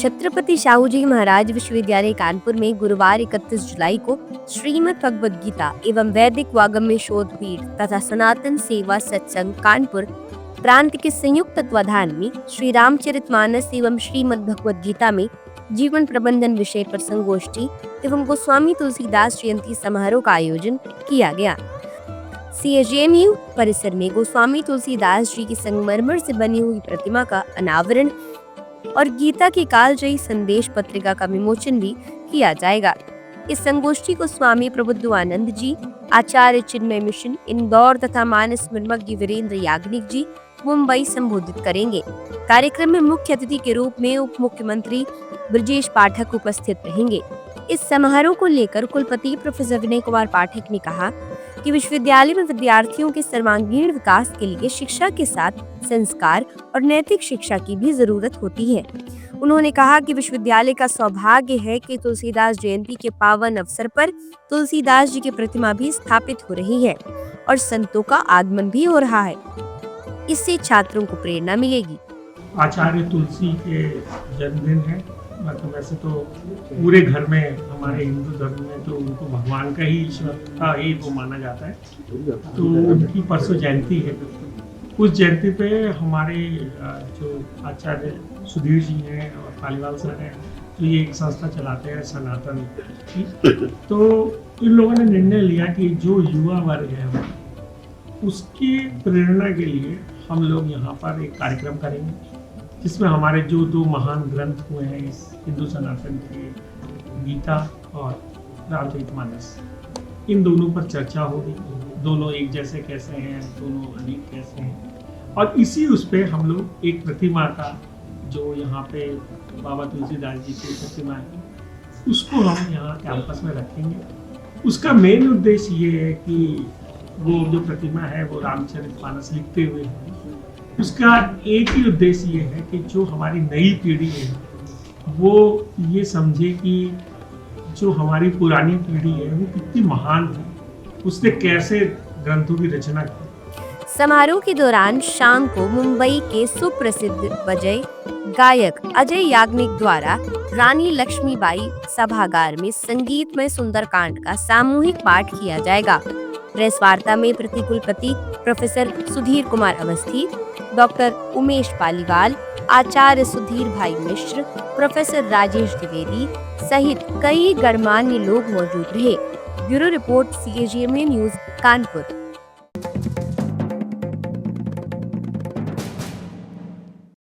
छत्रपति शाहूजी महाराज विश्वविद्यालय कानपुर में गुरुवार 31 जुलाई को श्रीमद् भगवद गीता एवं वैदिक वाग्मय शोध पीठ तथा सनातन सेवा सत्संग कानपुर प्रांत के संयुक्त तत्वाधान में श्री रामचरितमानस एवं श्रीमद् भगवद गीता में जीवन प्रबंधन विषय पर संगोष्ठी एवं गोस्वामी तुलसीदास जयंती समारोह का आयोजन किया गया। CSJMU परिसर में गोस्वामी तुलसीदास जी की संगमरमर से बनी हुई प्रतिमा का अनावरण और गीता की कालजयी संदेश पत्रिका का विमोचन भी किया जाएगा। इस संगोष्ठी को स्वामी प्रबुद्धानंद जी, आचार्य चिन्मय मिशन इंदौर तथा मानस निर्मज्ञ वीरेंद्र याग्निक जी मुंबई संबोधित करेंगे। कार्यक्रम में मुख्य अतिथि के रूप में उप मुख्यमंत्री ब्रजेश पाठक उपस्थित रहेंगे। इस समारोह को लेकर कुलपति प्रोफेसर विनय कुमार पाठक ने कहा कि विश्वविद्यालय में विद्यार्थियों के सर्वांगीण विकास के लिए शिक्षा के साथ संस्कार और नैतिक शिक्षा की भी जरूरत होती है। उन्होंने कहा कि विश्वविद्यालय का सौभाग्य है कि तुलसीदास जयंती के पावन अवसर पर तुलसीदास जी की प्रतिमा भी स्थापित हो रही है और संतों का आगमन भी हो रहा है। इससे छात्रों को प्रेरणा मिलेगी। आचार्य तुलसी के जन्मदिन है, मतलब वैसे तो पूरे घर में हमारे हिंदू धर्म में तो उनको भगवान का ही, ईश्वर का ही वो माना जाता है। तो उनकी परसों जयंती है। उस जयंती पे हमारे जो आचार्य सुधीर जी हैं और पालीवाल सर हैं, तो ये एक संस्था चलाते हैं सनातन की। तो इन लोगों ने निर्णय लिया कि जो युवा वर्ग है उसकी प्रेरणा के लिए हम लोग यहाँ पर एक कार्यक्रम करेंगे, जिसमें हमारे जो दो महान ग्रंथ हुए हैं इस हिंदू सनातन के, गीता और रामचरितमानस, इन दोनों पर चर्चा होगी। दोनों एक जैसे कैसे हैं, दोनों अनेक कैसे हैं, और इसी उस पे हम लोग एक प्रतिमा का, जो यहाँ पे बाबा तुलसीदास जी की प्रतिमा है, उसको हम यहाँ कैंपस में रखेंगे। उसका मेन उद्देश्य ये है कि वो जो प्रतिमा है वो रामचरितमानस लिखते हुए है। उसका एक ही उद्देश्य ये है कि जो हमारी नई पीढ़ी है वो ये समझे कि जो हमारी पुरानी पीढ़ी है वो कितनी महान है, उसने कैसे ग्रंथों की रचना की। समारोह के दौरान शाम को मुंबई के सुप्रसिद्ध वजय गायक अजय याग्निक द्वारा रानी लक्ष्मीबाई सभागार में संगीतमय सुंदरकांड का सामूहिक पाठ किया जाएगा। प्रेस वार्ता में प्रतिकुलपति प्रोफेसर सुधीर कुमार अवस्थी, डॉक्टर उमेश पालीवाल, आचार्य सुधीर भाई मिश्र, प्रोफेसर राजेश द्विवेदी सहित कई गणमान्य लोग मौजूद रहे। Bureau report CSJMU news Kanpur.